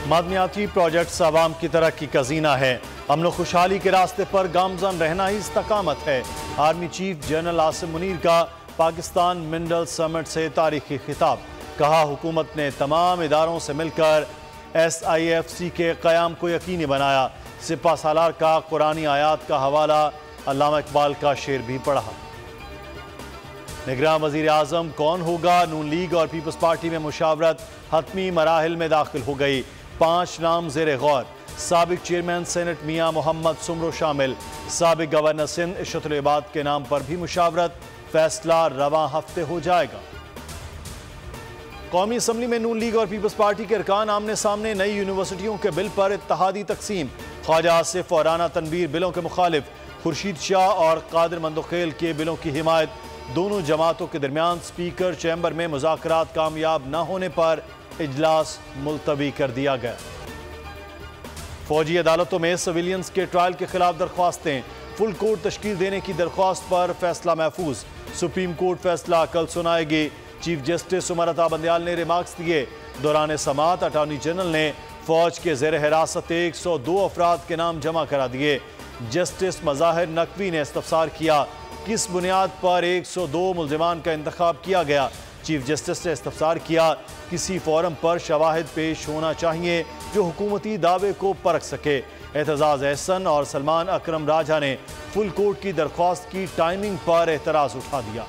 मादनियाती projects आवाम की तरक्की का जीना है। अमन खुशहाली के रास्ते पर गामजन रहना ही इस्तकामत है। Army chief general Asim Munir का पाकिस्तान मिनरल समिट से तारीखी खिताब। कहा, हुकूमत ने तमाम इदारों से मिलकर SIFC के क़याम को यकीनी बनाया। सिपा सालार का कुरानी आयात का हवाला, अल्लामा इकबाल का शेर भी पढ़ा। निगरान वज़ीर आज़म कौन होगा? नून लीग और पीपल्स पार्टी में मुशावरत हतमी मराहिल में दाखिल हो गई। 5 नाम ज़ेरे गौर। साबिक चेयरमैन सेनेट मियाँ मोहम्मद सुमरो शामिल। साबिक गवर्नर सिंध इशरतुल इबाद के नाम पर भी मुशावरत। फैसला रवां हफ्ते हो जाएगा। कौमी असम्बली में नून लीग और पीपल्स पार्टी के अरकान आमने सामने। नई यूनिवर्सिटियों के बिल पर इत्तहादी तकसीम। ख्वाजा आसिफ और राना तनवीर बिलों के मुखालिफ। खुर्शीद शाह और कादिर मंदोखेल के बिलों की हिमायत। दोनों जमातों के दरमियान स्पीकर चैम्बर में मुज़ाकरात कामयाब न होने पर इजलास मुलतवी कर दिया गया। फौजी अदालतों में सिविलियंस के ट्रायल के खिलाफ दरख्वास्तें। फुल कोर्ट तश्कील देने की दरख्वास्त पर फैसला महफूज। सुप्रीम कोर्ट फैसला कल सुनाएगी। चीफ जस्टिस उमर अता बंदयाल ने रिमार्क्स दिए। दौरान समाअत अटॉर्नी जनरल ने फौज के ज़ेर हिरासत 102 अफराद के नाम जमा करा दिए। जस्टिस मज़ाहिर नकवी ने इस्तफसार किया, किस बुनियाद पर 102 मुल्ज़िमान का इंतखाब किया गया। चीफ जस्टिस ने इस्तफसार किया, किसी फोरम पर शवाहिद पेश होना चाहिए जो हुकूमती दावे को परख सके। एतजाज़ एहसन और सलमान अकरम राजा ने फुल कोर्ट की दरख्वास्त की टाइमिंग पर एतराज़ उठा दिया।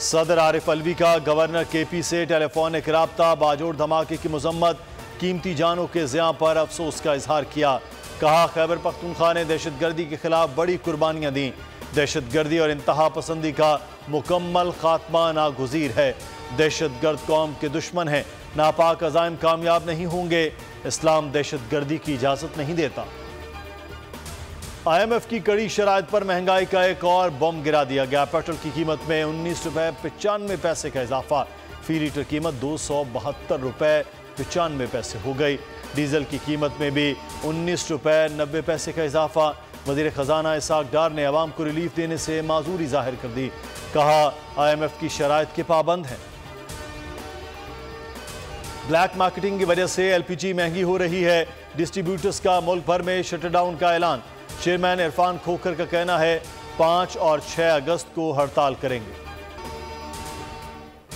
सदर आरिफ अलवी का गवर्नर KP से टेलीफोनिक राब्ता। बाजोड़ धमाके की मजम्मत। कीमती जानों के ज़िया पर अफसोस का इजहार किया। कहा, खैबर पख्तूनख्वा ने दहशतगर्दी के खिलाफ बड़ी कुर्बानियाँ दी। दहशतगर्दी और इंतहा पसंदी का मुकम्मल खात्मा नागुज़ीर है। दहशतगर्द कौम के दुश्मन हैं। नापाक अज़ाइम कामयाब नहीं होंगे। इस्लाम दहशतगर्दी की इजाज़त नहीं देता। IMF की कड़ी शराइत पर महंगाई का एक और बम गिरा दिया गया। पेट्रोल की कीमत में 19 रुपये 95 पैसे का इजाफा। फी लीटर कीमत 272 रुपये 95 पैसे हो गई। डीजल की कीमत में भी 19 रुपये 90 पैसे का इजाफा। वज़ीर ख़जाना इसाक डार ने अवाम को रिलीफ देने से माजूरी जाहिर कर दी। कहा, IMF की शराइत के पाबंद हैं। ब्लैक मार्केटिंग की वजह से LPG महंगी हो रही है। डिस्ट्रीब्यूटर्स का मुल्क भर में शटडाउन का ऐलान। चेयरमैन इरफान खोखर का कहना है 5 और 6 अगस्त को हड़ताल करेंगे।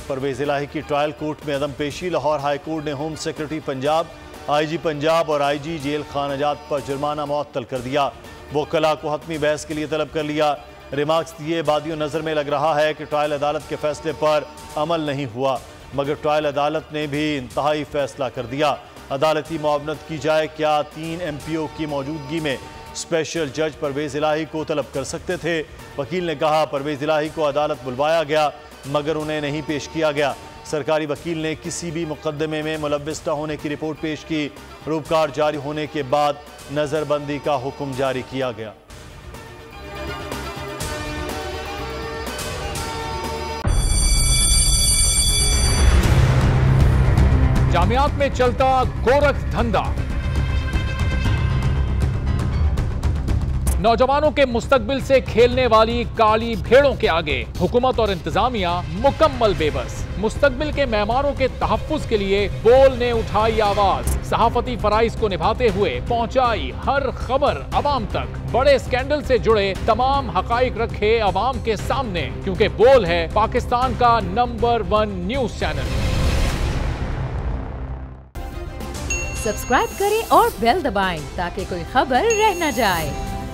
परवेज इलाही की ट्रायल कोर्ट में अदम पेशी। लाहौर हाई कोर्ट ने home secretary Punjab, IG Punjab और IG जेल खानाजात पर जुर्माना मुअत्तल कर दिया। वकला को हतमी बहस के लिए तलब कर लिया। रिमार्क्स दिए, बादियों नज़र में लग रहा है कि ट्रायल अदालत के फैसले पर अमल नहीं हुआ, मगर ट्रायल अदालत ने भी इंतहाई फैसला कर दिया। अदालती मुआवनत की जाए। क्या 3 MPO की मौजूदगी में स्पेशल जज परवेज इलाही को तलब कर सकते थे? वकील ने कहा, परवेज इलाही को अदालत बुलवाया गया मगर उन्हें नहीं पेश किया गया। सरकारी वकील ने किसी भी मुकदमे में मुलव्विस न होने की रिपोर्ट पेश की। रूपकार जारी होने के बाद नजरबंदी का हुक्म जारी किया गया। जामियात में चलता गोरख धंधा। नौजवानों के मुस्तकबिल से खेलने वाली काली भेड़ों के आगे हुकूमत और इंतजामिया मुकम्मल बेबस। मुस्तकबिल के मेहमानों के तहफ्फुज के लिए बोल ने उठाई आवाज। सहाफती फराइज को निभाते हुए पहुंचाई हर खबर अवाम तक। बड़े स्कैंडल से जुड़े तमाम हकाइक रखे अवाम के सामने, क्योंकि बोल है पाकिस्तान का नंबर 1 न्यूज चैनल। सब्सक्राइब करें और बेल दबाएं ताकि कोई खबर रह न जाए।